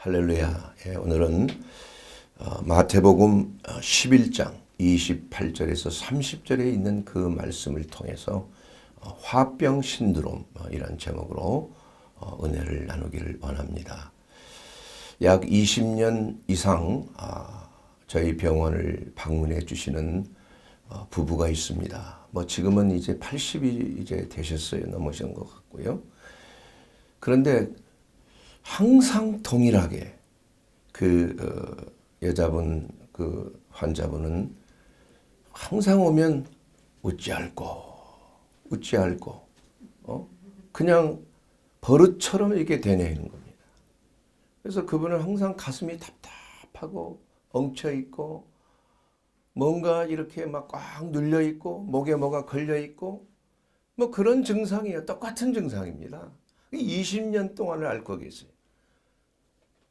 할렐루야. 오늘은 마태복음 11장 28절에서 30절에 있는 그 말씀을 통해서 화병 신드롬이라는 제목으로 은혜를 나누기를 원합니다. 약 20년 이상 저희 병원을 방문해 주시는 부부가 있습니다. 지금은 이제 80이 이제 되셨어요. 넘으신 것 같고요. 그런데 항상 동일하게 여자분, 환자분은 항상 오면 웃지 않고, 그냥 버릇처럼 이렇게 되뇌이는 겁니다. 그래서 그분은 항상 가슴이 답답하고 엉켜 있고, 뭔가 이렇게 막 꽉 눌려 있고, 목에 뭐가 걸려 있고, 그런 증상이에요. 똑같은 증상입니다. 20년 동안을 앓고 계세요.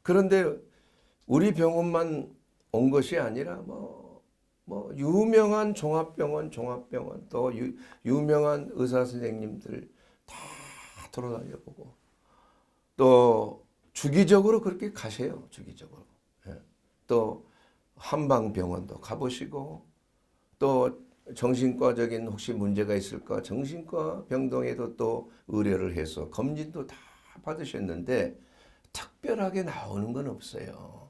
그런데 우리 병원만 온 것이 아니라 유명한 종합병원 또 유명한 의사 선생님들 다 돌아다녀 보고 또 주기적으로 그렇게 가세요. 주기적으로. 또 한방병원도 가보시고 또 정신과적인 혹시 문제가 있을까 정신과 병동에도 또 의뢰를 해서 검진도 다 받으셨는데 특별하게 나오는 건 없어요.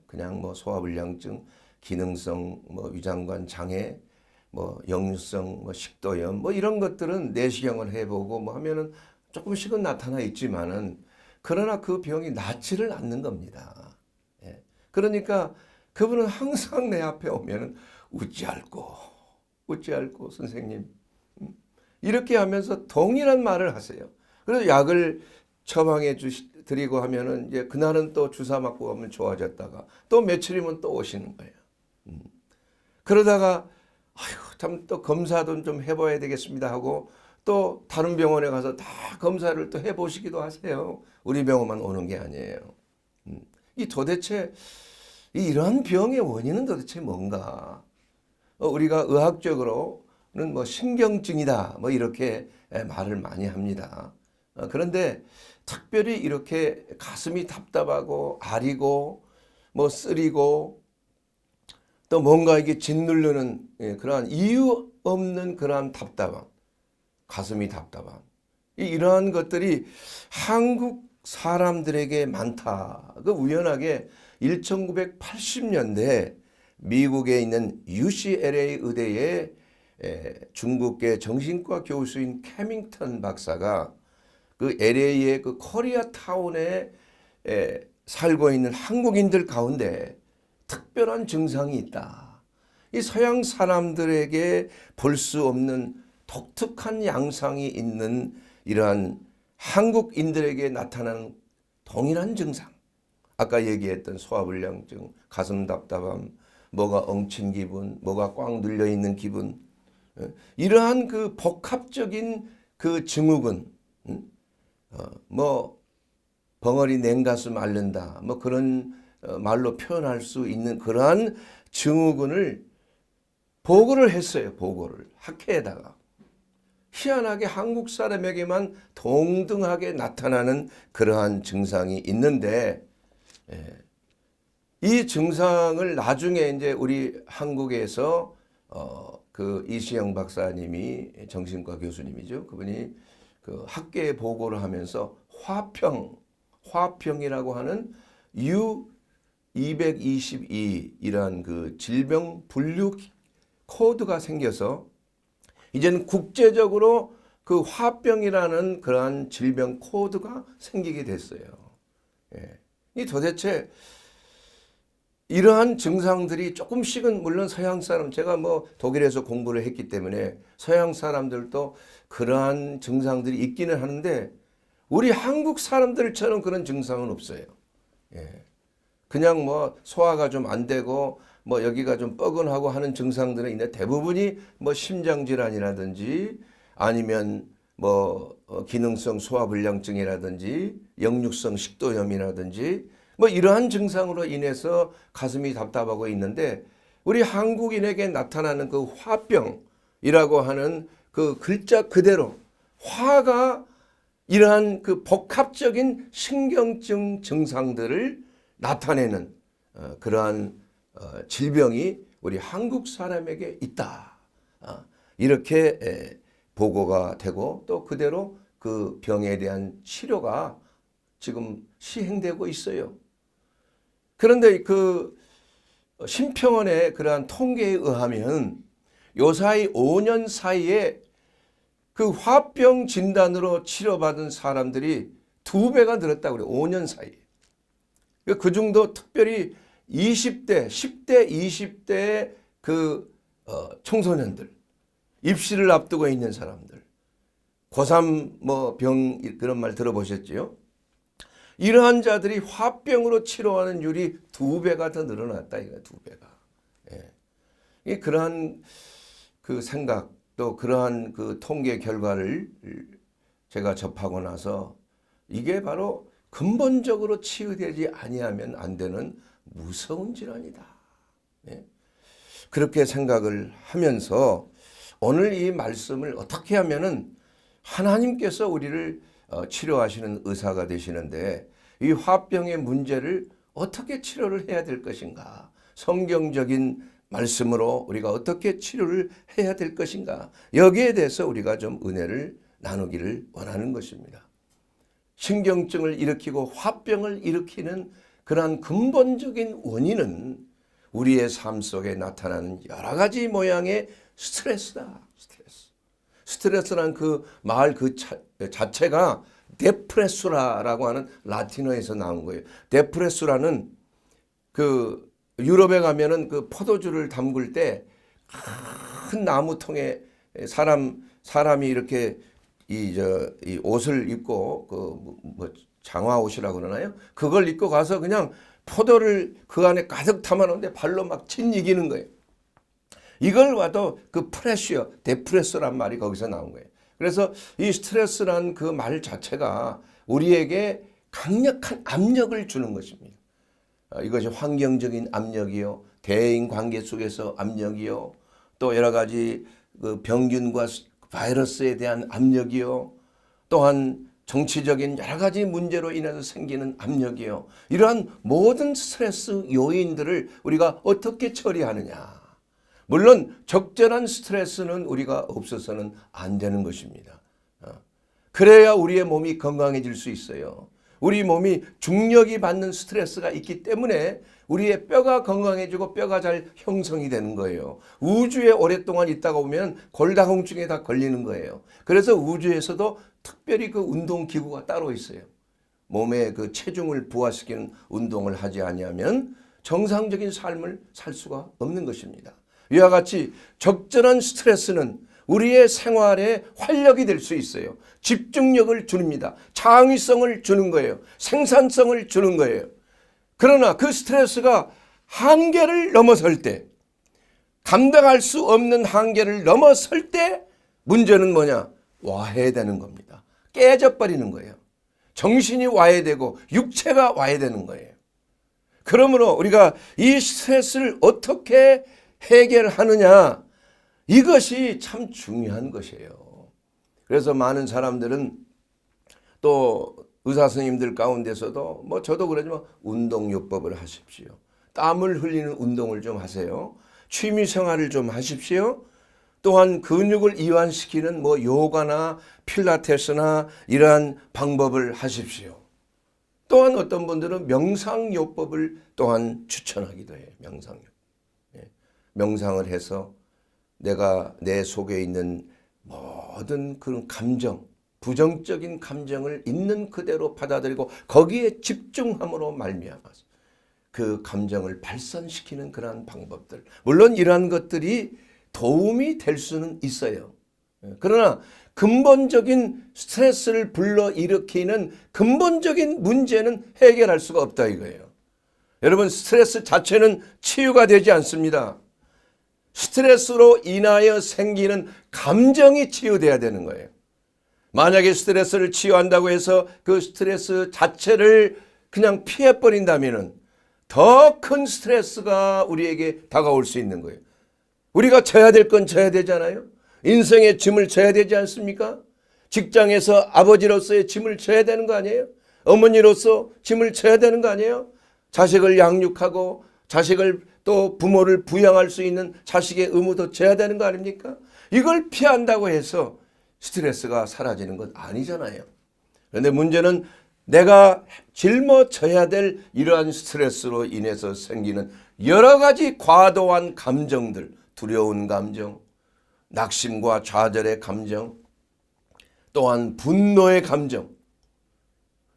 그냥 소화불량증, 기능성 위장관 장애, 역류성 식도염 이런 것들은 내시경을 해보고 하면은 조금씩은 나타나 있지만은 그러나 그 병이 낫지를 않는 겁니다. 그러니까 그분은 항상 내 앞에 오면은 웃지 않고 선생님 이렇게 하면서 동일한 말을 하세요. 그래서 약을 처방해 드리고 하면은 이제 그날은 또 주사 맞고 가면 좋아졌다가 또 며칠이면 또 오시는 거예요. 그러다가 참 또 검사도 좀 해봐야 되겠습니다 하고 또 다른 병원에 가서 다 검사를 또 해보시기도 하세요. 우리 병원만 오는 게 아니에요. 이 도대체 이러한 병의 원인은 도대체 뭔가? 우리가 의학적으로는 신경증이다 이렇게 말을 많이 합니다. 그런데 특별히 이렇게 가슴이 답답하고 아리고 쓰리고 또 뭔가 이게 짓누르는 그러한 이유 없는 그러한 답답함, 가슴이 답답함 이러한 것들이 한국 사람들에게 많다. 우연하게 1980년대 미국에 있는 UCLA 의대의 중국계 정신과 교수인 캐밍턴 박사가 그 LA의 그 코리아타운에 살고 있는 한국인들 가운데 특별한 증상이 있다. 이 서양 사람들에게 볼 수 없는 독특한 양상이 있는 이러한 한국인들에게 나타나는 동일한 증상. 아까 얘기했던 소화불량증, 가슴 답답함, 뭐가 엉친 기분, 뭐가 꽉 눌려 있는 기분. 이러한 그 복합적인 그 증후군, 벙어리 냉가슴 앓는다, 그런 말로 표현할 수 있는 그러한 증후군을 보고를 했어요. 보고를 학회에다가. 희한하게 한국 사람에게만 동등하게 나타나는 그러한 증상이 있는데 이 증상을 나중에 이제 우리 한국에서 그 이시영 박사님이 정신과 교수님이죠. 그분이 그 학계에 보고를 하면서 화평이라고 하는 U222이란 그 질병 분류 코드가 생겨서 이제는 국제적으로 그 화병이라는 그러한 질병 코드가 생기게 됐어요. 이 도대체 이러한 증상들이 조금씩은 물론 서양 사람, 제가 독일에서 공부를 했기 때문에 서양 사람들도 그러한 증상들이 있기는 하는데 우리 한국 사람들처럼 그런 증상은 없어요. 그냥 소화가 좀 안 되고 여기가 좀 뻐근하고 하는 증상들은 있는데 대부분이 심장질환이라든지 아니면 기능성 소화불량증이라든지 역류성 식도염이라든지 이러한 증상으로 인해서 가슴이 답답하고 있는데 우리 한국인에게 나타나는 그 화병이라고 하는 그 글자 그대로 화가 이러한 그 복합적인 신경증 증상들을 나타내는 그러한 질병이 우리 한국 사람에게 있다. 이렇게 보고가 되고 또 그대로 그 병에 대한 치료가 지금 시행되고 있어요. 그런데 그 심평원의 그러한 통계에 의하면 요사이 5년 사이에 그 화병 진단으로 치료받은 사람들이 2배가 늘었다고 그래요. 5년 사이에. 그 중도 특별히 20대, 10대, 20대 그 청소년들, 입시를 앞두고 있는 사람들, 고3 뭐 병 그런 말 들어보셨지요? 이러한 자들이 화병으로 치료하는 율이 2배가 더 늘어났다 이거 2배가. 예. 그러한 그 생각 또 그러한 그 통계 결과를 제가 접하고 나서 이게 바로 근본적으로 치유되지 아니하면 안 되는 무서운 질환이다. 예. 그렇게 생각을 하면서 오늘 이 말씀을 어떻게 하면은 하나님께서 우리를 치료하시는 의사가 되시는데 이 화병의 문제를 어떻게 치료를 해야 될 것인가? 성경적인 말씀으로 우리가 어떻게 치료를 해야 될 것인가? 여기에 대해서 우리가 좀 은혜를 나누기를 원하는 것입니다. 신경증을 일으키고 화병을 일으키는 그러한 근본적인 원인은 우리의 삶 속에 나타나는 여러 가지 모양의 스트레스다. 스트레스란 그 말 그 자체가 데프레수라라고 하는 라틴어에서 나온 거예요. 데프레수라는 그 유럽에 가면은 그 포도주를 담글 때 큰 나무통에 사람이 이렇게 이 옷을 입고 그 장화 옷이라고 그러나요? 그걸 입고 가서 그냥 포도를 그 안에 가득 담아놓는데 발로 막 짓이기는 거예요. 이걸 봐도 그 프레쉬어, 데프레서란 말이 거기서 나온 거예요. 그래서 이 스트레스란 그 말 자체가 우리에게 강력한 압력을 주는 것입니다. 이것이 환경적인 압력이요, 대인 관계 속에서 압력이요, 또 여러 가지 그 병균과 바이러스에 대한 압력이요, 또한 정치적인 여러 가지 문제로 인해서 생기는 압력이요. 이러한 모든 스트레스 요인들을 우리가 어떻게 처리하느냐. 물론 적절한 스트레스는 우리가 없어서는 안 되는 것입니다. 그래야 우리의 몸이 건강해질 수 있어요. 우리 몸이 중력이 받는 스트레스가 있기 때문에 우리의 뼈가 건강해지고 뼈가 잘 형성이 되는 거예요. 우주에 오랫동안 있다가 보면 골다공증에 다 걸리는 거예요. 그래서 우주에서도 특별히 그 운동기구가 따로 있어요. 몸에 그 체중을 부하시키는 운동을 하지 아니하면 정상적인 삶을 살 수가 없는 것입니다. 이와 같이 적절한 스트레스는 우리의 생활에 활력이 될 수 있어요. 집중력을 줍니다. 창의성을 주는 거예요. 생산성을 주는 거예요. 그러나 그 스트레스가 한계를 넘어설 때, 감당할 수 없는 한계를 넘어설 때 문제는 뭐냐? 와해되는 겁니다. 깨져버리는 거예요. 정신이 와해되고 육체가 와해되는 거예요. 그러므로 우리가 이 스트레스를 어떻게 해결하느냐, 이것이 참 중요한 것이에요. 그래서 많은 사람들은 또 의사 선생님들 가운데서도 뭐 저도 그러지만 운동요법을 하십시오. 땀을 흘리는 운동을 좀 하세요. 취미 생활을 좀 하십시오. 또한 근육을 이완시키는 뭐 요가나 필라테스나 이러한 방법을 하십시오. 또한 어떤 분들은 명상요법을 또한 추천하기도 해요. 명상을 해서 내가 내 속에 있는 모든 그런 감정, 부정적인 감정을 있는 그대로 받아들이고 거기에 집중함으로 말미암아서 그 감정을 발산시키는 그러한 방법들. 물론 이러한 것들이 도움이 될 수는 있어요. 그러나 근본적인 스트레스를 불러일으키는 근본적인 문제는 해결할 수가 없다 이거예요. 여러분, 스트레스 자체는 치유가 되지 않습니다. 스트레스로 인하여 생기는 감정이 치유돼야 되는 거예요. 만약에 스트레스를 치유한다고 해서 그 스트레스 자체를 그냥 피해버린다면 더 큰 스트레스가 우리에게 다가올 수 있는 거예요. 우리가 져야 될 건 져야 되잖아요. 인생의 짐을 져야 되지 않습니까? 직장에서 아버지로서의 짐을 져야 되는 거 아니에요? 어머니로서 짐을 져야 되는 거 아니에요? 자식을 양육하고 자식을 또 부모를 부양할 수 있는 자식의 의무도 져야 되는 거 아닙니까? 이걸 피한다고 해서 스트레스가 사라지는 건 아니잖아요. 그런데 문제는 내가 짊어져야 될 이러한 스트레스로 인해서 생기는 여러 가지 과도한 감정들, 두려운 감정, 낙심과 좌절의 감정, 또한 분노의 감정,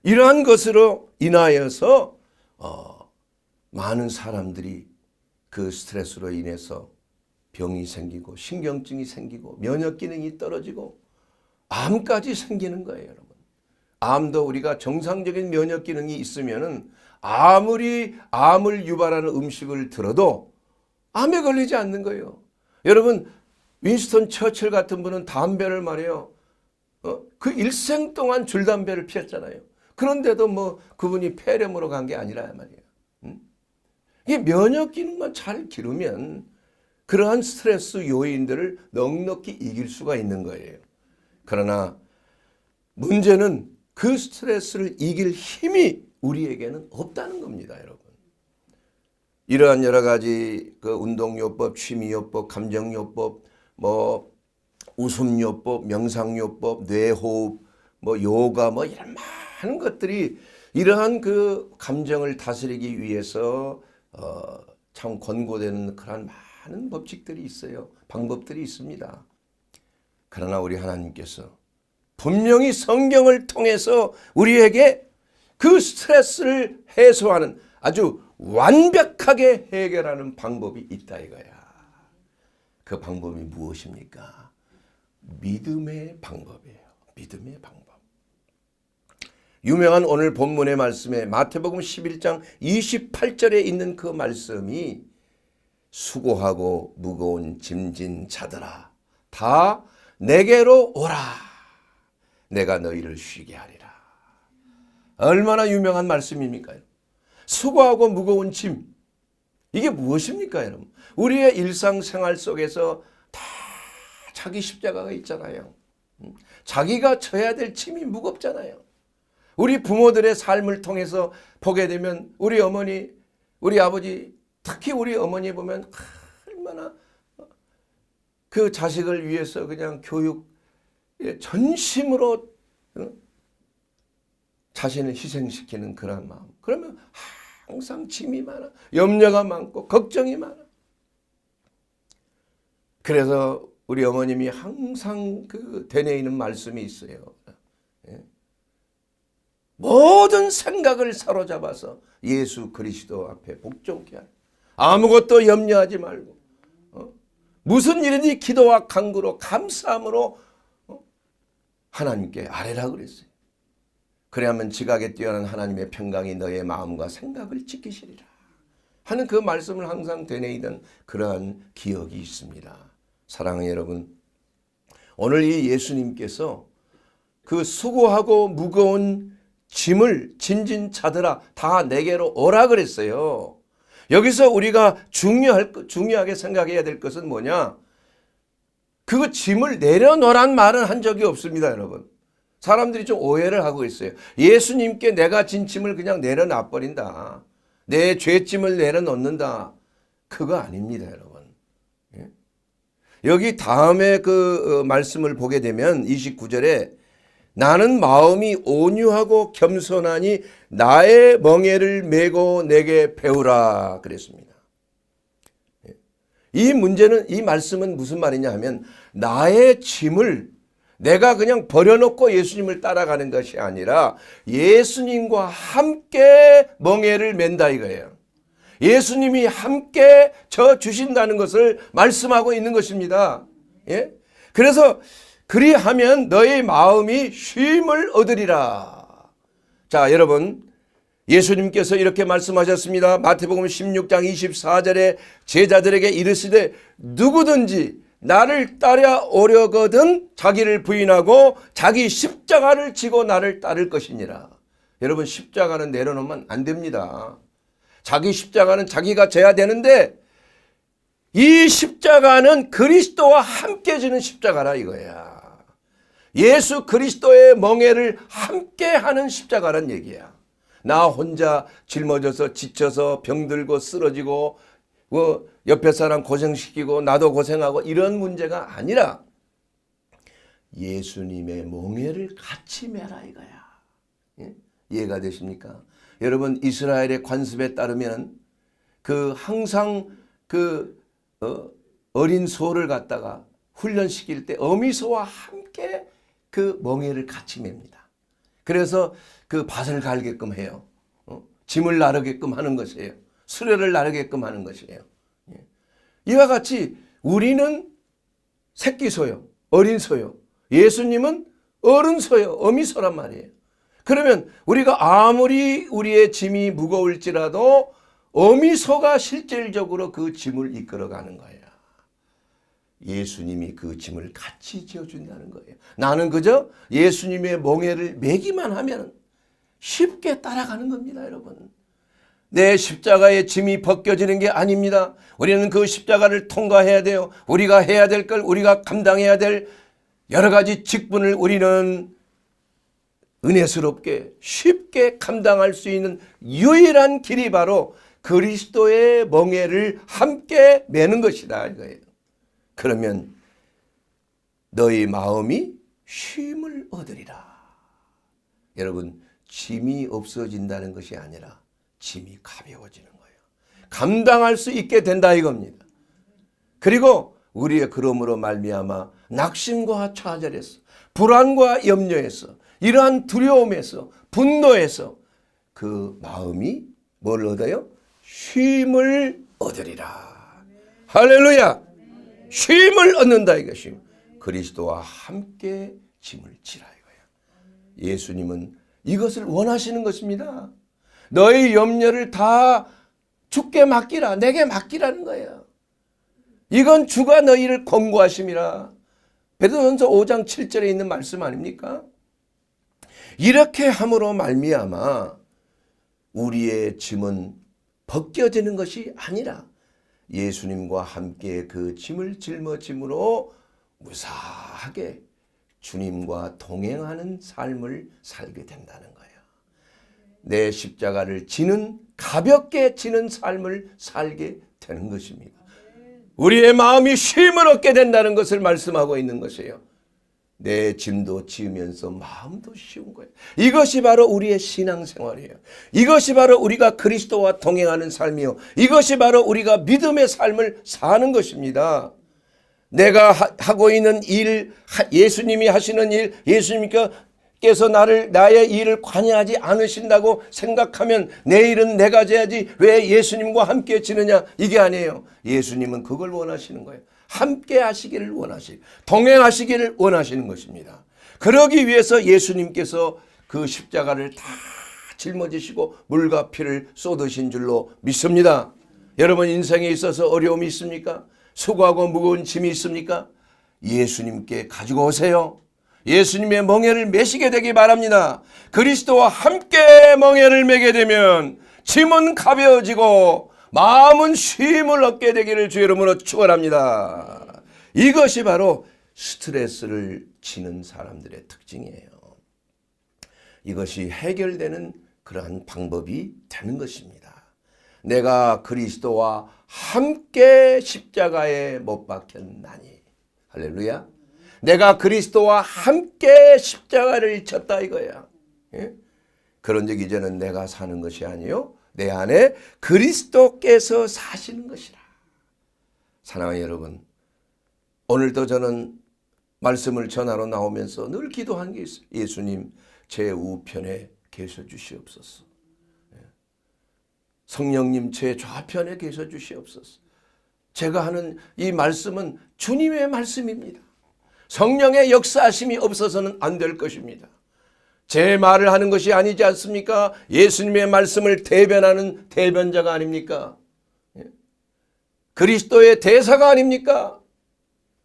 이러한 것으로 인하여서 많은 사람들이 그 스트레스로 인해서 병이 생기고 신경증이 생기고 면역 기능이 떨어지고 암까지 생기는 거예요, 여러분. 암도 우리가 정상적인 면역 기능이 있으면은 아무리 암을 유발하는 음식을 들어도 암에 걸리지 않는 거예요. 여러분, 윈스턴 처칠 같은 분은 담배를 말이에요. 그 일생 동안 줄담배를 피웠잖아요. 그런데도 뭐 그분이 폐렴으로 간 게 아니라 말이에요. 이 면역 기능만 잘 기르면 그러한 스트레스 요인들을 넉넉히 이길 수가 있는 거예요. 그러나 문제는 그 스트레스를 이길 힘이 우리에게는 없다는 겁니다, 여러분. 이러한 여러 가지 그 운동요법, 취미요법, 감정요법, 뭐 웃음요법, 명상요법, 뇌호흡, 뭐 요가, 뭐 이런 많은 것들이 이러한 그 감정을 다스리기 위해서 참 권고되는 그런 많은 법칙들이 있어요. 방법들이 있습니다. 그러나 우리 하나님께서 분명히 성경을 통해서 우리에게 그 스트레스를 해소하는 아주 완벽하게 해결하는 방법이 있다 이거야. 그 방법이 무엇입니까? 믿음의 방법이에요. 믿음의 방법. 유명한 오늘 본문의 말씀에 마태복음 11장 28절에 있는 그 말씀이 수고하고 무거운 짐진 자들아 다 내게로 오라. 내가 너희를 쉬게 하리라. 얼마나 유명한 말씀입니까? 수고하고 무거운 짐. 이게 무엇입니까, 여러분? 우리의 일상생활 속에서 다 자기 십자가가 있잖아요. 자기가 져야 될 짐이 무겁잖아요. 우리 부모들의 삶을 통해서 보게 되면 우리 어머니, 우리 아버지, 특히 우리 어머니 보면 얼마나 그 자식을 위해서 그냥 교육에 전심으로 자신을 희생시키는 그런 마음. 그러면 항상 짐이 많아. 염려가 많고 걱정이 많아. 그래서 우리 어머님이 항상 그 되뇌이는 말씀이 있어요. 모든 생각을 사로잡아서 예수 그리스도 앞에 복종케 하라. 아무것도 염려하지 말고 무슨 일이든지 기도와 간구로 감사함으로 하나님께 아뢰라 그랬어요. 그래야만 지각에 뛰어난 하나님의 평강이 너의 마음과 생각을 지키시리라 하는 그 말씀을 항상 되뇌이던 그러한 기억이 있습니다. 사랑하는 여러분, 오늘 이 예수님께서 그 수고하고 무거운 짐을 진진 자들아 다 내게로 오라 그랬어요. 여기서 우리가 중요하게 생각해야 될 것은 뭐냐? 그 짐을 내려놓으란 말은 한 적이 없습니다, 여러분. 사람들이 좀 오해를 하고 있어요. 예수님께 내가 진 짐을 그냥 내려놔 버린다. 내 죄짐을 내려놓는다. 그거 아닙니다, 여러분. 여기 다음에 그 말씀을 보게 되면 29절에 나는 마음이 온유하고 겸손하니 나의 멍에를 메고 내게 배우라 그랬습니다. 이 문제는, 이 말씀은 무슨 말이냐 하면 나의 짐을 내가 그냥 버려놓고 예수님을 따라가는 것이 아니라 예수님과 함께 멍에를 맨다 이거예요. 예수님이 함께 져 주신다는 것을 말씀하고 있는 것입니다. 예? 그래서 그리하면 너의 마음이 쉼을 얻으리라. 자, 여러분, 예수님께서 이렇게 말씀하셨습니다. 마태복음 16장 24절에 제자들에게 이르시되 누구든지 나를 따라오려거든 자기를 부인하고 자기 십자가를 지고 나를 따를 것이니라. 여러분, 십자가는 내려놓으면 안 됩니다. 자기 십자가는 자기가 져야 되는데 이 십자가는 그리스도와 함께 지는 십자가라 이거야. 예수 그리스도의 멍에를 함께하는 십자가란 얘기야. 나 혼자 짊어져서 지쳐서 병들고 쓰러지고 옆에 사람 고생시키고 나도 고생하고 이런 문제가 아니라 예수님의 멍에를 같이 매라 이거야. 예? 이해가 되십니까? 여러분, 이스라엘의 관습에 따르면 항상 어린 소를 갖다가 훈련시킬 때 어미소와 함께 그 멍에를 같이 맵니다. 그래서 그 밭을 갈게끔 해요. 짐을 나르게끔 하는 것이에요. 수레를 나르게끔 하는 것이에요. 이와 같이 우리는 새끼 소요, 어린 소요. 예수님은 어른 소요, 어미소란 말이에요. 그러면 우리가 아무리 우리의 짐이 무거울지라도 어미소가 실질적으로 그 짐을 이끌어가는 거예요. 예수님이 그 짐을 같이 지어준다는 거예요. 나는 그저 예수님의 멍에를 매기만 하면 쉽게 따라가는 겁니다, 여러분. 내 십자가의 짐이 벗겨지는 게 아닙니다. 우리는 그 십자가를 통과해야 돼요. 우리가 해야 될 걸, 우리가 감당해야 될 여러 가지 직분을 우리는 은혜스럽게 쉽게 감당할 수 있는 유일한 길이 바로 그리스도의 멍에를 함께 매는 것이다 이거예요. 그러면 너희 마음이 쉼을 얻으리라. 여러분, 짐이 없어진다는 것이 아니라 짐이 가벼워지는 거예요. 감당할 수 있게 된다 이겁니다. 그리고 우리의 그러므로 말미암아 낙심과 좌절에서, 불안과 염려에서, 이러한 두려움에서, 분노에서 그 마음이 뭘 얻어요? 쉼을 얻으리라. 할렐루야. 쉼을 얻는다 이것이 그리스도와 함께 짐을 지라 이거예요. 예수님은 이것을 원하시는 것입니다. 너희 염려를 다 주께 맡기라, 내게 맡기라는 거예요. 이건 주가 너희를 권고하심이라. 베드로전서 5장 7절에 있는 말씀 아닙니까? 이렇게 함으로 말미암아 우리의 짐은 벗겨지는 것이 아니라 예수님과 함께 그 짐을 짊어짐으로 무사하게 주님과 동행하는 삶을 살게 된다는 거예요. 내 십자가를 지는, 가볍게 지는 삶을 살게 되는 것입니다. 우리의 마음이 쉼을 얻게 된다는 것을 말씀하고 있는 것이에요. 내 짐도 지으면서 마음도 쉬운 거예요. 이것이 바로 우리의 신앙생활이에요. 이것이 바로 우리가 그리스도와 동행하는 삶이요, 이것이 바로 우리가 믿음의 삶을 사는 것입니다. 내가 하고 있는 일, 예수님이 하시는 일, 예수님께서 나의 일을 관여하지 않으신다고 생각하면 내 일은 내가 져야지 왜 예수님과 함께 지느냐, 이게 아니에요. 예수님은 그걸 원하시는 거예요. 함께 하시기를 원하시고 동행하시기를 원하시는 것입니다. 그러기 위해서 예수님께서 그 십자가를 다 짊어지시고 물과 피를 쏟으신 줄로 믿습니다. 여러분, 인생에 있어서 어려움이 있습니까? 수고하고 무거운 짐이 있습니까? 예수님께 가지고 오세요. 예수님의 멍에를 메시게 되기 바랍니다. 그리스도와 함께 멍에를 메게 되면 짐은 가벼워지고 마음은 쉼을 얻게 되기를 주의 이름으로 축원합니다. 이것이 바로 스트레스를 지는 사람들의 특징이에요. 이것이 해결되는 그러한 방법이 되는 것입니다. 내가 그리스도와 함께 십자가에 못 박혔나니, 할렐루야. 내가 그리스도와 함께 십자가를 졌다 이거야. 예? 그런즉 이제는 내가 사는 것이 아니요 내 안에 그리스도께서 사시는 것이라. 사랑하는 여러분, 오늘도 저는 말씀을 전하러 나오면서 늘 기도한 게 있어요. 예수님, 제 우편에 계셔 주시옵소서. 성령님, 제 좌편에 계셔 주시옵소서. 제가 하는 이 말씀은 주님의 말씀입니다. 성령의 역사하심이 없어서는 안 될 것입니다. 제 말을 하는 것이 아니지 않습니까? 예수님의 말씀을 대변하는 대변자가 아닙니까? 그리스도의 대사가 아닙니까?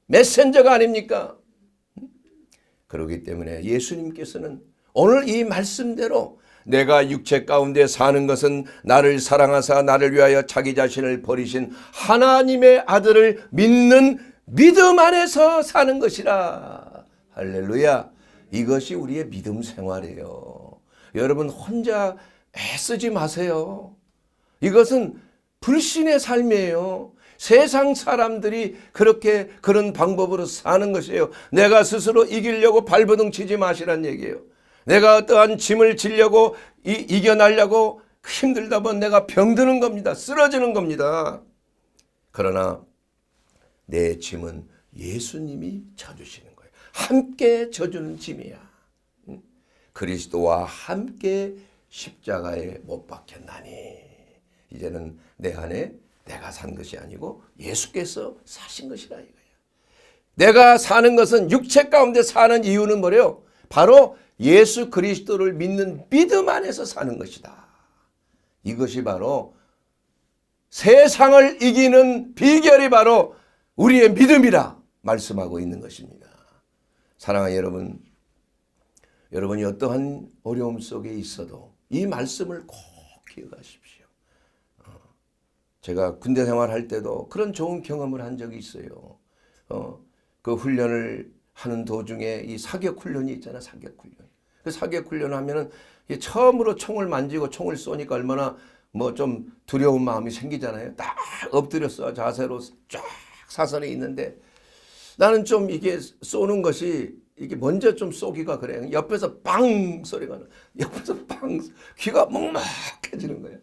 메신저가 아닙니까? 그렇기 때문에 예수님께서는 오늘 이 말씀대로 내가 육체 가운데 사는 것은 나를 사랑하사 나를 위하여 자기 자신을 버리신 하나님의 아들을 믿는 믿음 안에서 사는 것이라. 할렐루야. 이것이 우리의 믿음 생활이에요. 여러분 혼자 애쓰지 마세요. 이것은 불신의 삶이에요. 세상 사람들이 그렇게 그런 방법으로 사는 것이에요. 내가 스스로 이기려고 발버둥 치지 마시란 얘기예요. 내가 어떠한 짐을 지려고 이겨내려고 힘들다 보면 내가 병드는 겁니다. 쓰러지는 겁니다. 그러나 내 짐은 예수님이 져주시는 거예요. 함께 져주는 짐이야. 그리스도와 함께 십자가에 못 박혔나니 이제는 내 안에 내가 산 것이 아니고 예수께서 사신 것이라 이거예요. 내가 사는 것은 육체 가운데 사는 이유는 뭐래요? 바로 예수 그리스도를 믿는 믿음 안에서 사는 것이다. 이것이 바로 세상을 이기는 비결이 바로 우리의 믿음이라 말씀하고 있는 것입니다. 사랑하는 여러분, 여러분이 어떠한 어려움 속에 있어도 이 말씀을 꼭 기억하십시오. 제가 군대 생활할 때도 그런 좋은 경험을 한 적이 있어요. 그 훈련을 하는 도중에 이 사격 훈련이 있잖아요. 사격 훈련. 그 사격 훈련 하면은 처음으로 총을 만지고 총을 쏘니까 얼마나 뭐 좀 두려운 마음이 생기잖아요. 딱 엎드렸어. 자세로 쫙 사선에 있는데 나는 좀 이게 쏘는 것이 이게 먼저 좀 쏘기가 그래요. 옆에서 빵 소리가 나. 옆에서 빵 귀가 먹먹해지는 거예요.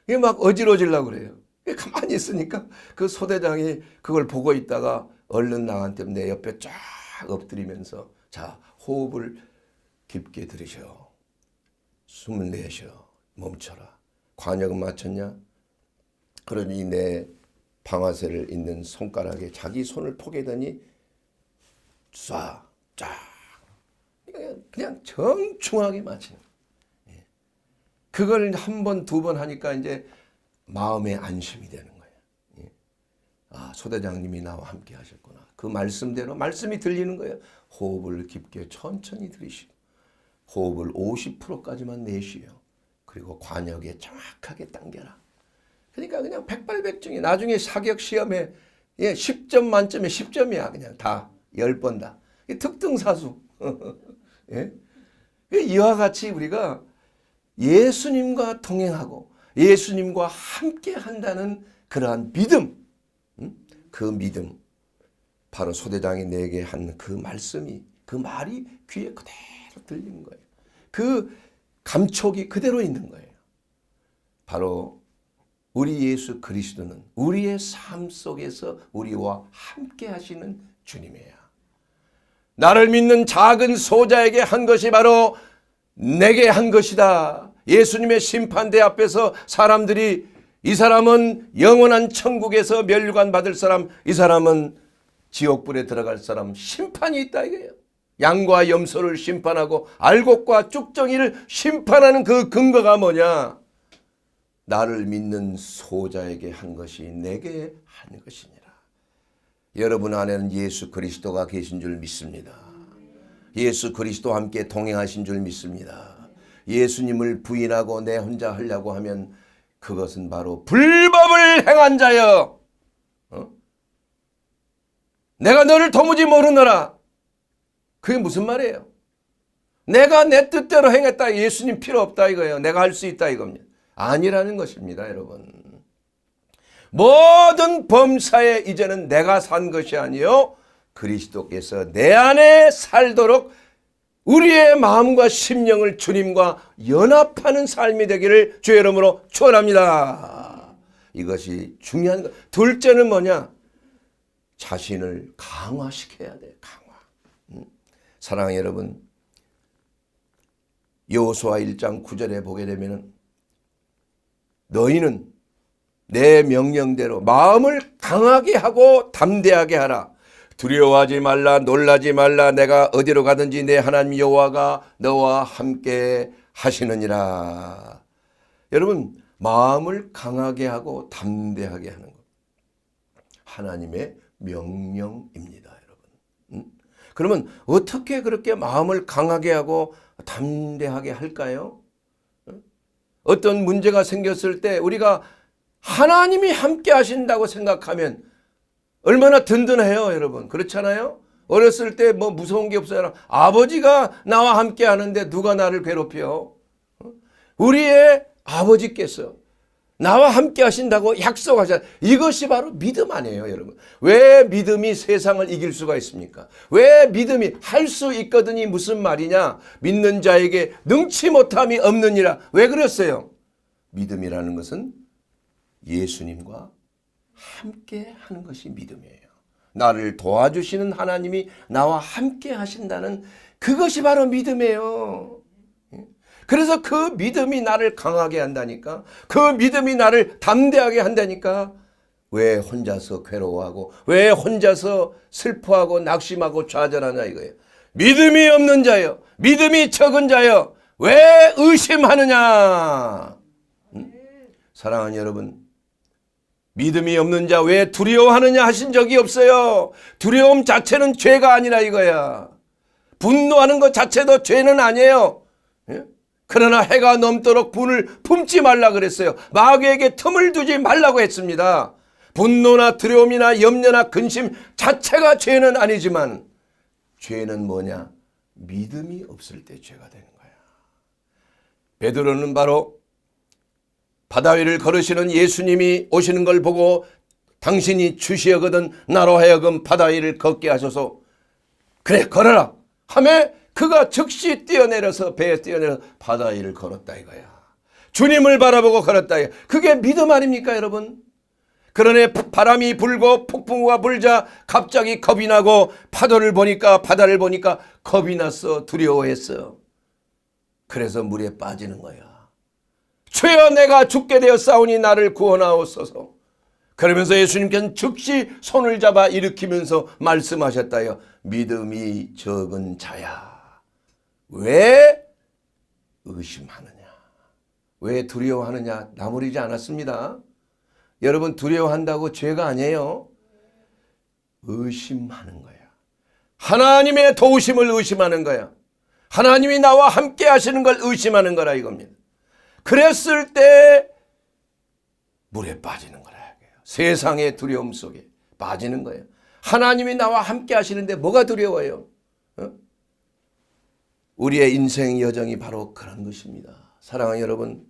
이게 막 어지러지려고 그래요. 가만히 있으니까 그 소대장이 그걸 보고 있다가 얼른 나한테 내 옆에 쫙 엎드리면서 자, 호흡을 깊게 들이셔. 숨을 내쉬어. 멈춰라. 관역은 맞췄냐? 그러니 내 방아쇠를 있는 손가락에 자기 손을 포개더니 쏴. 쫙. 그냥 정중하게 맞히는 거예요. 그걸 한 번, 두 번 하니까 이제 마음의 안심이 되는 거예요. 아, 소대장님이 나와 함께 하셨구나. 그 말씀대로 말씀이 들리는 거예요. 호흡을 깊게 천천히 들이시고 호흡을 50%까지만 내쉬어. 그리고 관역에 정확하게 당겨라. 그러니까 그냥 백발백중이 나중에 사격 시험에 10점 만점에 10점이야. 그냥 다 10번 다. 특등사수. 예? 이와 같이 우리가 예수님과 동행하고 예수님과 함께 한다는 그러한 믿음, 그 믿음, 바로 소대장이 내게 한 그 말씀이, 그 말이 귀에 그대로 들리는 거예요. 그 감촉이 그대로 있는 거예요. 바로 우리 예수 그리스도는 우리의 삶 속에서 우리와 함께 하시는 주님이에요. 나를 믿는 작은 소자에게 한 것이 바로 내게 한 것이다. 예수님의 심판대 앞에서 사람들이 이 사람은 영원한 천국에서 멸류관 받을 사람, 이 사람은 지옥불에 들어갈 사람, 심판이 있다 이거예요. 양과 염소를 심판하고 알곡과 쭉정이를 심판하는 그 근거가 뭐냐? 나를 믿는 소자에게 한 것이 내게 한 것이니라. 여러분 안에는 예수 그리스도가 계신 줄 믿습니다. 예수 그리스도와 함께 동행하신 줄 믿습니다. 예수님을 부인하고 내 혼자 하려고 하면 그것은 바로 불법을 행한 자여. 내가 너를 도무지 모르노라. 그게 무슨 말이에요? 내가 내 뜻대로 행했다. 예수님 필요 없다 이거예요. 내가 할 수 있다 이겁니다. 아니라는 것입니다, 여러분. 모든 범사에 이제는 내가 산 것이 아니요 그리스도께서 내 안에 살도록 우리의 마음과 심령을 주님과 연합하는 삶이 되기를 주의 이름으로 축원합니다. 이것이 중요한 것. 둘째는 뭐냐? 자신을 강화시켜야 돼. 강화. 사랑하는 여러분, 여호수아 1장 9절에 보게 되면은 너희는 내 명령대로 마음을 강하게 하고 담대하게 하라. 두려워하지 말라, 놀라지 말라. 내가 어디로 가든지 내 하나님 여호와가 너와 함께 하시느니라. 여러분, 마음을 강하게 하고 담대하게 하는 것, 하나님의 명령입니다, 여러분. 그러면 어떻게 그렇게 마음을 강하게 하고 담대하게 할까요? 어떤 문제가 생겼을 때 우리가 하나님이 함께 하신다고 생각하면 얼마나 든든해요, 여러분. 그렇잖아요? 어렸을 때 뭐 무서운 게 없어요. 아버지가 나와 함께 하는데 누가 나를 괴롭혀? 우리의 아버지께서 나와 함께 하신다고 약속하셨어요. 이것이 바로 믿음 아니에요, 여러분. 왜 믿음이 세상을 이길 수가 있습니까? 왜 믿음이 할 수 있거든이 무슨 말이냐? 믿는 자에게 능치 못함이 없느니라. 왜 그랬어요? 믿음이라는 것은 예수님과 함께 하는 것이 믿음이에요. 나를 도와주시는 하나님이 나와 함께 하신다는 그것이 바로 믿음이에요. 그래서 그 믿음이 나를 강하게 한다니까. 그 믿음이 나를 담대하게 한다니까. 왜 혼자서 괴로워하고 왜 혼자서 슬퍼하고 낙심하고 좌절하냐 이거예요. 믿음이 없는 자여, 믿음이 적은 자여, 왜 의심하느냐. 사랑하는 여러분, 믿음이 없는 자 왜 두려워하느냐 하신 적이 없어요. 두려움 자체는 죄가 아니라 이거야. 분노하는 것 자체도 죄는 아니에요. 그러나 해가 넘도록 분을 품지 말라 그랬어요. 마귀에게 틈을 두지 말라고 했습니다. 분노나 두려움이나 염려나 근심 자체가 죄는 아니지만 죄는 뭐냐? 믿음이 없을 때 죄가 되는 거야. 베드로는 바로 바다 위를 걸으시는 예수님이 오시는 걸 보고 당신이 주시거든 나로 하여금 바다 위를 걷게 하셔서 그래 걸어라 하매 그가 즉시 뛰어내려서 배에 뛰어내려서 바다 위를 걸었다 이거야. 주님을 바라보고 걸었다 이거야. 그게 믿음 아닙니까 여러분? 그러네 바람이 불고 폭풍우가 불자 갑자기 겁이 나고 파도를 보니까 바다를 보니까 겁이 났어. 두려워했어. 그래서 물에 빠지는 거야. 주여 내가 죽게 되었사오니 나를 구원하옵소서. 그러면서 예수님께서는 즉시 손을 잡아 일으키면서 말씀하셨다요. 믿음이 적은 자야. 왜 의심하느냐? 왜 두려워하느냐? 나무리지 않았습니다. 여러분 두려워한다고 죄가 아니에요. 의심하는 거야. 하나님의 도우심을 의심하는 거야. 하나님이 나와 함께 하시는 걸 의심하는 거라 이겁니다. 그랬을 때 물에 빠지는 거라. 세상의 두려움 속에 빠지는 거예요. 하나님이 나와 함께 하시는데 뭐가 두려워요? 우리의 인생 여정이 바로 그런 것입니다. 사랑하는 여러분,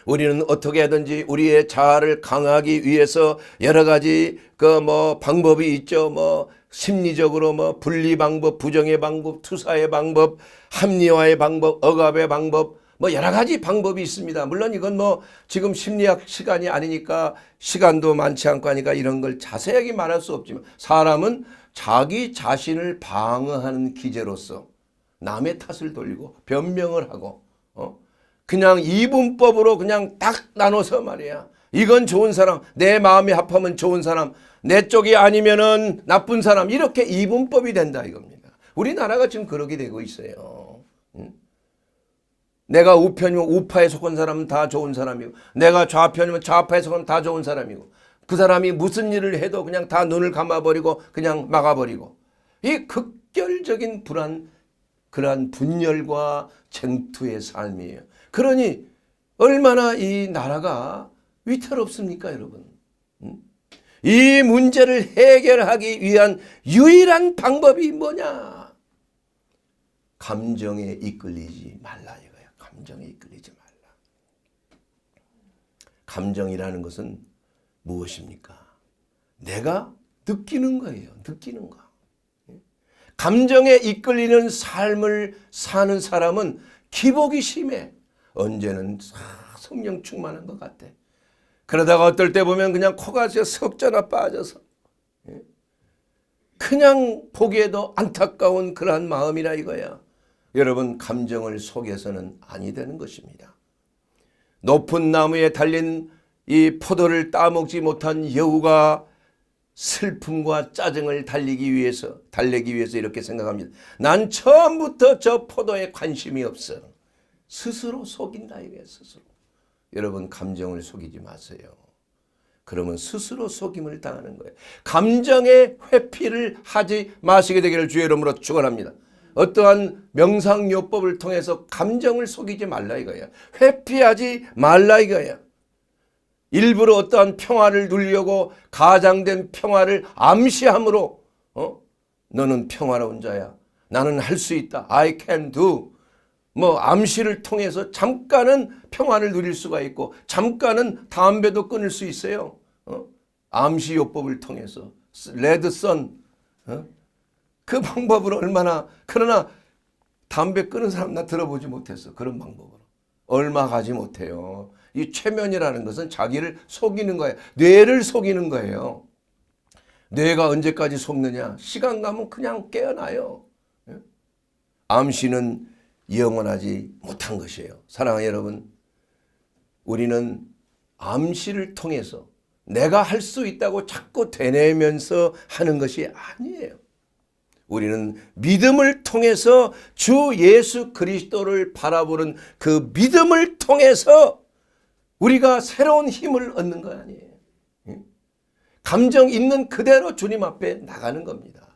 우리는 어떻게 하든지 우리의 자아를 강하기 위해서 여러 가지 방법이 있죠. 심리적으로 분리 방법, 부정의 방법, 투사의 방법, 합리화의 방법, 억압의 방법, 여러 가지 방법이 있습니다. 물론 이건 지금 심리학 시간이 아니니까 시간도 많지 않고 하니까 이런 걸 자세하게 말할 수 없지만 사람은 자기 자신을 방어하는 기제로서 남의 탓을 돌리고 변명을 하고 그냥 이분법으로 그냥 딱 나눠서 말이야. 이건 좋은 사람, 내 마음이 합하면 좋은 사람, 내 쪽이 아니면은 나쁜 사람, 이렇게 이분법이 된다 이겁니다. 우리나라가 지금 그러게 되고 있어요. 내가 우편이면 우파에 속한 사람은 다 좋은 사람이고 내가 좌편이면 좌파에 속하면 다 좋은 사람이고 그 사람이 무슨 일을 해도 그냥 다 눈을 감아버리고 그냥 막아버리고 이 극결적인 그러한 분열과 쟁투의 삶이에요. 그러니 얼마나 이 나라가 위태롭습니까 여러분? 이 문제를 해결하기 위한 유일한 방법이 뭐냐? 감정에 이끌리지 말라 이거예요. 감정에 이끌리지 말라. 감정이라는 것은 무엇입니까? 내가 느끼는 거예요. 느끼는 거. 감정에 이끌리는 삶을 사는 사람은 기복이 심해. 언제는 성령 충만한 것 같아. 그러다가 어떨 때 보면 그냥 코가 석자나 빠져서 그냥 보기에도 안타까운 그러한 마음이라 이거야. 여러분 감정을 속여서는 아니 되는 것입니다. 높은 나무에 달린 이 포도를 따먹지 못한 여우가 슬픔과 짜증을 달래기 위해서 이렇게 생각합니다. 난 처음부터 저 포도에 관심이 없어. 스스로 속인다 이거예요. 스스로. 여러분 감정을 속이지 마세요. 그러면 스스로 속임을 당하는 거예요. 감정의 회피를 하지 마시게 되기를 주의 이름으로 축원합니다. 어떠한 명상요법을 통해서 감정을 속이지 말라 이거야. 회피하지 말라 이거야. 일부러 어떠한 평화를 누리려고 가장된 평화를 암시함으로 너는 평화로운 자야. 나는 할 수 있다. I can do. 암시를 통해서 잠깐은 평화를 누릴 수가 있고 잠깐은 담배도 끊을 수 있어요. 암시요법을 통해서 레드선 그 방법으로 얼마나, 그러나 담배 끊은 사람 나 들어보지 못했어. 그런 방법으로 얼마 가지 못해요. 이 최면이라는 것은 자기를 속이는 거예요. 뇌를 속이는 거예요. 뇌가 언제까지 속느냐? 시간 가면 그냥 깨어나요. 암시는 영원하지 못한 것이에요. 사랑하는 여러분, 우리는 암시를 통해서 내가 할 수 있다고 자꾸 되뇌면서 하는 것이 아니에요. 우리는 믿음을 통해서 주 예수 그리스도를 바라보는 그 믿음을 통해서 우리가 새로운 힘을 얻는 거 아니에요. 감정 있는 그대로 주님 앞에 나가는 겁니다.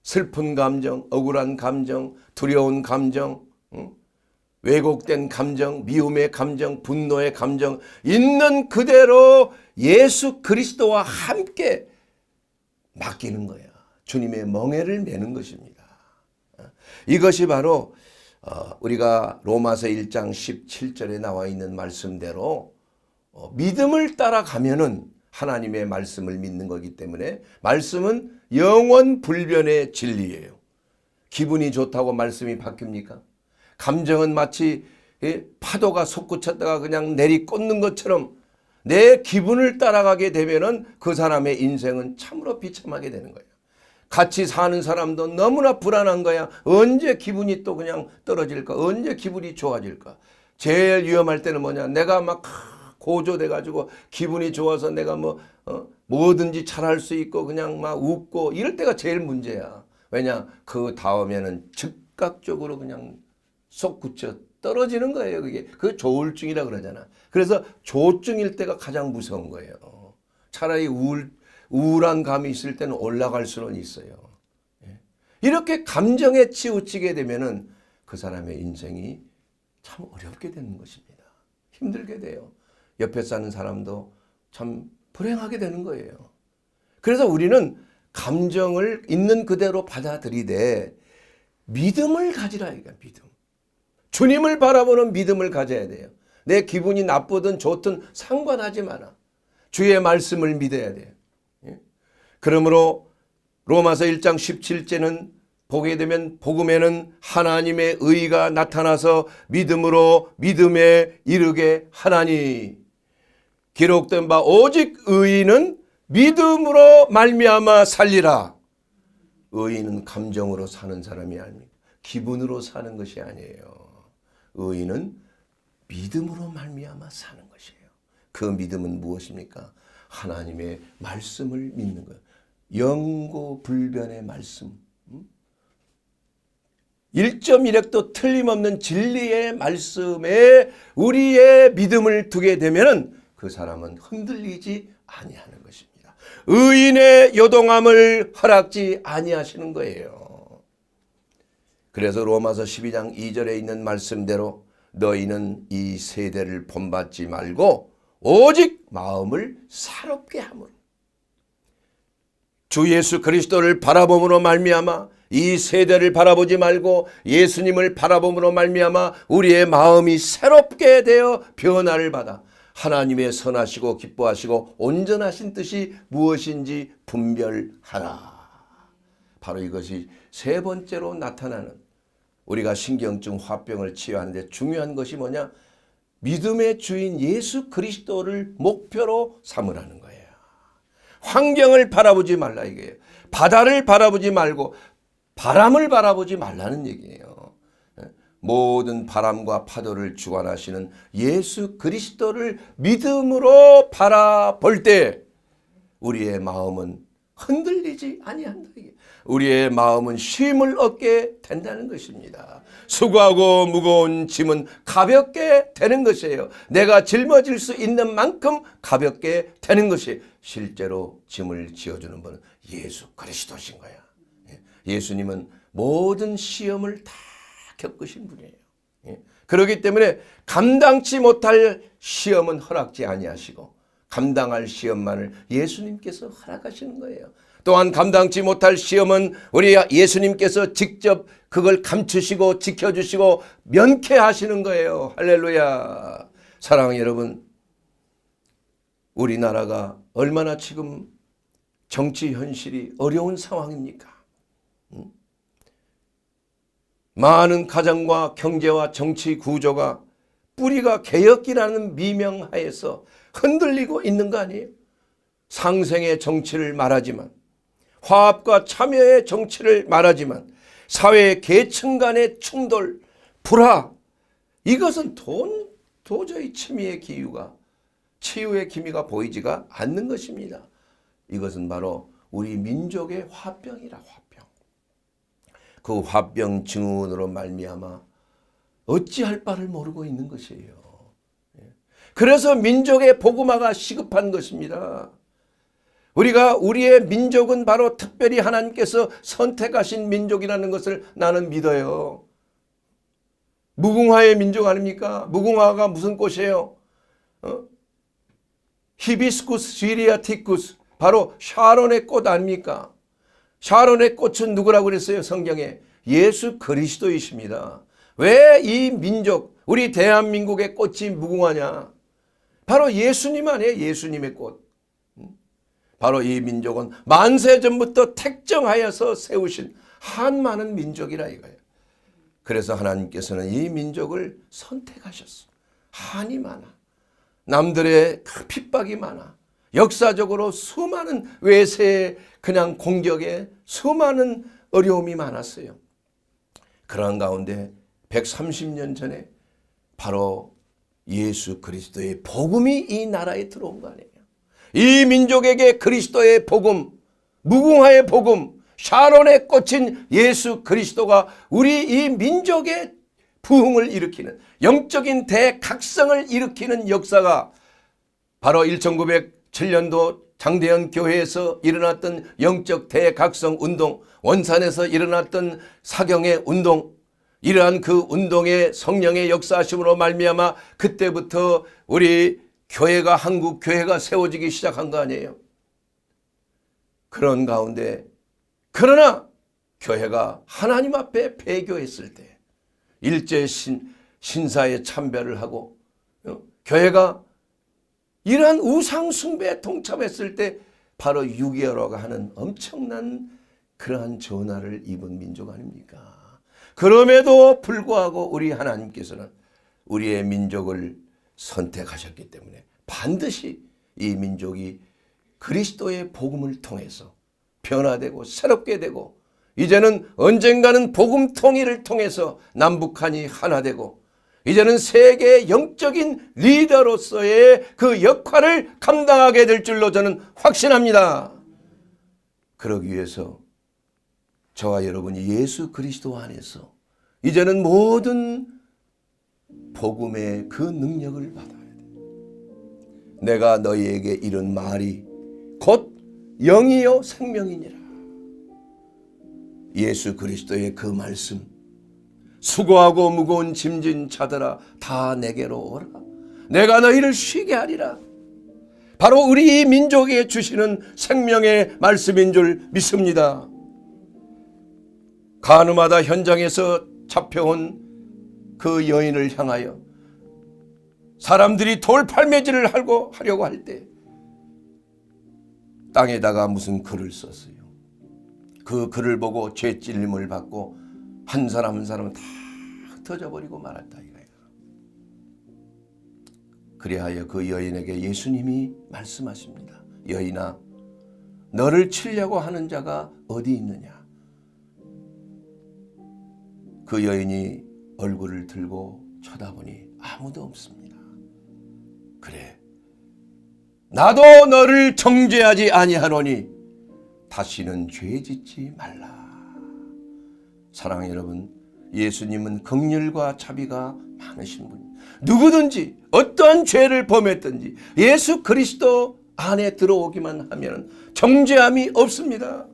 슬픈 감정, 억울한 감정, 두려운 감정, 왜곡된 감정, 미움의 감정, 분노의 감정 있는 그대로 예수 그리스도와 함께 맡기는 거야. 주님의 멍에를 매는 것입니다. 이것이 바로 우리가 로마서 1장 17절에 나와 있는 말씀대로 믿음을 따라가면은 하나님의 말씀을 믿는 거기 때문에 말씀은 영원 불변의 진리예요. 기분이 좋다고 말씀이 바뀝니까? 감정은 마치 파도가 솟구쳤다가 그냥 내리꽂는 것처럼 내 기분을 따라가게 되면은 그 사람의 인생은 참으로 비참하게 되는 거예요. 같이 사는 사람도 너무나 불안한 거야. 언제 기분이 또 그냥 떨어질까? 언제 기분이 좋아질까? 제일 위험할 때는 뭐냐? 내가 막 고조돼 가지고 기분이 좋아서 내가 뭐든지 잘할 수 있고 그냥 막 웃고 이럴 때가 제일 문제야. 왜냐? 그 다음에는 즉각적으로 그냥 솟구쳐 떨어지는 거예요. 그게 조울증이라 그러잖아. 그래서 조증일 때가 가장 무서운 거예요. 차라리 우울한 감이 있을 때는 올라갈 수는 있어요. 이렇게 감정에 치우치게 되면은 그 사람의 인생이 참 어렵게 되는 것입니다. 힘들게 돼요. 옆에 사는 사람도 참 불행하게 되는 거예요. 그래서 우리는 감정을 있는 그대로 받아들이되 믿음을 가지라 이거 믿음. 주님을 바라보는 믿음을 가져야 돼요. 내 기분이 나쁘든 좋든 상관하지 마라. 주의 말씀을 믿어야 돼요. 그러므로 로마서 1장 17절은 보게 되면 복음에는 하나님의 의가 나타나서 믿음으로 믿음에 이르게 하나니 기록된 바 오직 의인은 믿음으로 말미암아 살리라. 의인은 감정으로 사는 사람이 아닙니다. 기분으로 사는 것이 아니에요. 의인은 믿음으로 말미암아 사는 것이에요. 그 믿음은 무엇입니까? 하나님의 말씀을 믿는 거예요. 영고불변의 말씀. 1.1획도 틀림없는 진리의 말씀에 우리의 믿음을 두게 되면 그 사람은 흔들리지 아니하는 것입니다. 의인의 요동함을 허락지 아니하시는 거예요. 그래서 로마서 12장 2절에 있는 말씀대로 너희는 이 세대를 본받지 말고 오직 마음을 사롭게 함으로 주 예수 그리스도를 바라봄으로 말미암아 이 세대를 바라보지 말고 예수님을 바라봄으로 말미암아 우리의 마음이 새롭게 되어 변화를 받아 하나님의 선하시고 기뻐하시고 온전하신 뜻이 무엇인지 분별하라. 바로 이것이 세 번째로 나타나는 우리가 신경증 화병을 치유하는데 중요한 것이 뭐냐? 믿음의 주인 예수 그리스도를 목표로 삼으라는 거예요. 환경을 바라보지 말라 이거예요. 바다를 바라보지 말고 바람을 바라보지 말라는 얘기예요. 모든 바람과 파도를 주관하시는 예수 그리스도를 믿음으로 바라볼 때 우리의 마음은 흔들리지 아니한다. 우리의 마음은 쉼을 얻게 된다는 것입니다. 수고하고 무거운 짐은 가볍게 되는 것이에요. 내가 짊어질 수 있는 만큼 가볍게 되는 것이 실제로 짐을 지어주는 분은 예수 그리스도신 거야. 예수님은 모든 시험을 다 겪으신 분이에요. 그렇기 때문에 감당치 못할 시험은 허락지 아니하시고 감당할 시험만을 예수님께서 허락하시는 거예요. 또한 감당치 못할 시험은 우리 예수님께서 직접 그걸 감추시고 지켜주시고 면케하시는 거예요. 할렐루야. 사랑하는 여러분, 우리나라가 얼마나 지금 정치 현실이 어려운 상황입니까? 많은 가정과 경제와 정치 구조가 뿌리가 개혁이라는 미명하에서 흔들리고 있는 거 아니에요? 상생의 정치를 말하지만, 화합과 참여의 정치를 말하지만, 사회의 계층 간의 충돌, 불화, 이것은 도저히 치유의 기미가 보이지가 않는 것입니다. 이것은 바로 우리 민족의 화병이라, 화병. 그 화병 증후군으로 말미암아 어찌할 바를 모르고 있는 것이에요. 그래서 민족의 복음화가 시급한 것입니다. 우리의 민족은 바로 특별히 하나님께서 선택하신 민족이라는 것을 나는 믿어요. 무궁화의 민족 아닙니까? 무궁화가 무슨 꽃이에요? 히비스쿠스 시리아티쿠스, 바로 샤론의 꽃 아닙니까? 샤론의 꽃은 누구라고 그랬어요? 성경에 예수 그리스도이십니다. 왜 이 민족, 우리 대한민국의 꽃이 무궁화냐? 바로 예수님 아니에요? 예수님의 꽃. 바로 이 민족은 만세 전부터 택정하여서 세우신 한많은 민족이라 이거예요. 그래서 하나님께서는 이 민족을 선택하셨어. 한이 많아. 남들의 핍박이 많아. 역사적으로 수많은 외세의 그냥 공격에 수많은 어려움이 많았어요. 그런 가운데 130년 전에 바로 예수 그리스도의 복음이 이 나라에 들어온 거 아니에요. 이 민족에게 그리스도의 복음, 무궁화의 복음, 샤론의 꽃인 예수 그리스도가 우리 이 민족의 부흥을 일으키는, 영적인 대각성을 일으키는 역사가 바로 1907년도 장대현 교회에서 일어났던 영적 대각성 운동, 원산에서 일어났던 사경의 운동, 이러한 그 운동의 성령의 역사하심으로 말미암아 그때부터 우리 교회가, 한국 교회가 세워지기 시작한 거 아니에요. 그런 가운데 그러나 교회가 하나님 앞에 배교했을 때, 일제 신사에 참배를 하고 교회가 이러한 우상 숭배에 동참했을 때 바로 6.25가 하는 엄청난 그러한 전화를 입은 민족 아닙니까? 그럼에도 불구하고 우리 하나님께서는 우리의 민족을 선택하셨기 때문에 반드시 이 민족이 그리스도의 복음을 통해서 변화되고 새롭게 되고, 이제는 언젠가는 복음 통일을 통해서 남북한이 하나 되고, 이제는 세계의 영적인 리더로서의 그 역할을 감당하게 될 줄로 저는 확신합니다. 그러기 위해서 저와 여러분이 예수 그리스도 안에서 이제는 모든 복음의 그 능력을 받아야 돼. 내가 너희에게 이른 말이 곧 영이요 생명이니라. 예수 그리스도의 그 말씀, 수고하고 무거운 짐진 자들아 다 내게로 오라. 내가 너희를 쉬게 하리라. 바로 우리 민족에 주시는 생명의 말씀인 줄 믿습니다. 가늠하다 현장에서 잡혀온 그 여인을 향하여 사람들이 돌팔매질을 하려고 할 때 땅에다가 무슨 글을 썼어요. 그 글을 보고 죄찔림을 받고 한 사람 한 사람은 다 흩어져 버리고 말았다 이거예요. 그리하여 그 여인에게 예수님이 말씀하십니다. 여인아, 너를 치려고 하는 자가 어디 있느냐? 그 여인이 얼굴을 들고 쳐다보니 아무도 없습니다. 그래, 나도 너를 정죄하지 아니하노니 다시는 죄 짓지 말라. 사랑하는 여러분, 예수님은 긍휼과 자비가 많으신 분, 누구든지 어떠한 죄를 범했든지 예수 그리스도 안에 들어오기만 하면 정죄함이 없습니다.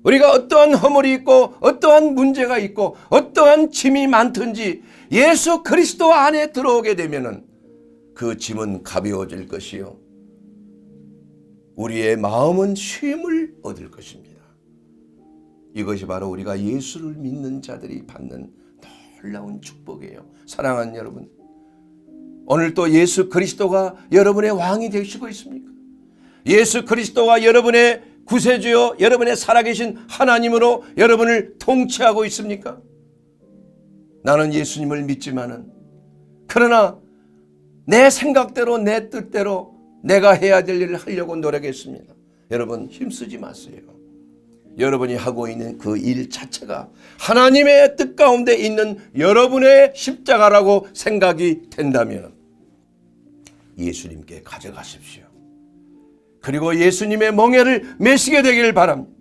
우리가 어떠한 허물이 있고 어떠한 문제가 있고 어떠한 짐이 많든지 예수 그리스도 안에 들어오게 되면 그 짐은 가벼워질 것이요, 우리의 마음은 쉼을 얻을 것입니다. 이것이 바로 우리가 예수를 믿는 자들이 받는 놀라운 축복이에요. 사랑하는 여러분, 오늘 또 예수 그리스도가 여러분의 왕이 되시고 있습니까? 예수 그리스도가 여러분의 구세주요, 여러분의 살아계신 하나님으로 여러분을 통치하고 있습니까? 나는 예수님을 믿지만은, 그러나 내 생각대로 내 뜻대로 내가 해야 될 일을 하려고 노력했습니다. 여러분, 힘쓰지 마세요. 여러분이 하고 있는 그 일 자체가 하나님의 뜻 가운데 있는 여러분의 십자가라고 생각이 된다면 예수님께 가져가십시오. 그리고 예수님의 멍에를 메시게 되기를 바랍니다.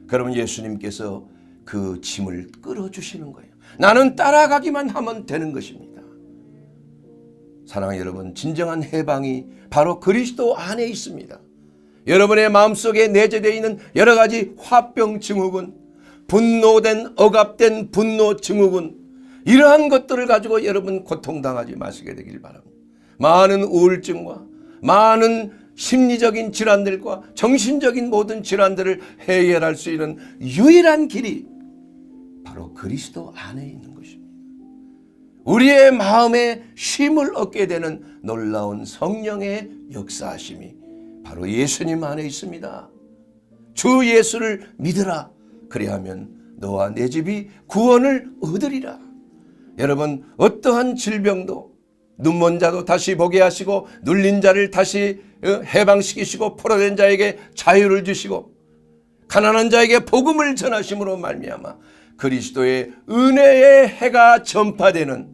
그러면 예수님께서 그 짐을 끌어주시는 거예요. 나는 따라가기만 하면 되는 것입니다. 사랑하는 여러분, 진정한 해방이 바로 그리스도 안에 있습니다. 여러분의 마음속에 내재되어 있는 여러 가지 화병 증후군, 분노된 억압된 분노 증후군, 이러한 것들을 가지고 여러분 고통당하지 마시게 되길 바랍니다. 많은 우울증과 많은 심리적인 질환들과 정신적인 모든 질환들을 해결할 수 있는 유일한 길이 바로 그리스도 안에 있는 것입니다. 우리의 마음에 쉼을 얻게 되는 놀라운 성령의 역사하심이 바로 예수님 안에 있습니다. 주 예수를 믿으라. 그리하면 너와 내 집이 구원을 얻으리라. 여러분, 어떠한 질병도 눈먼 자도 다시 보게 하시고 눌린 자를 다시 해방시키시고 포로된 자에게 자유를 주시고 가난한 자에게 복음을 전하심으로 말미암아 그리스도의 은혜의 해가 전파되는,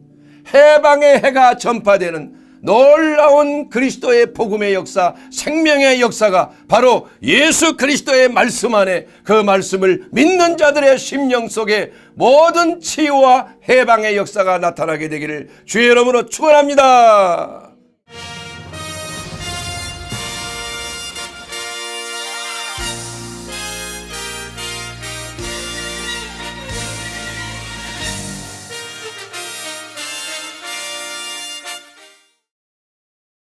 해방의 해가 전파되는 놀라운 그리스도의 복음의 역사, 생명의 역사가 바로 예수 그리스도의 말씀 안에, 그 말씀을 믿는 자들의 심령 속에 모든 치유와 해방의 역사가 나타나게 되기를 주의 이름으로 축원합니다.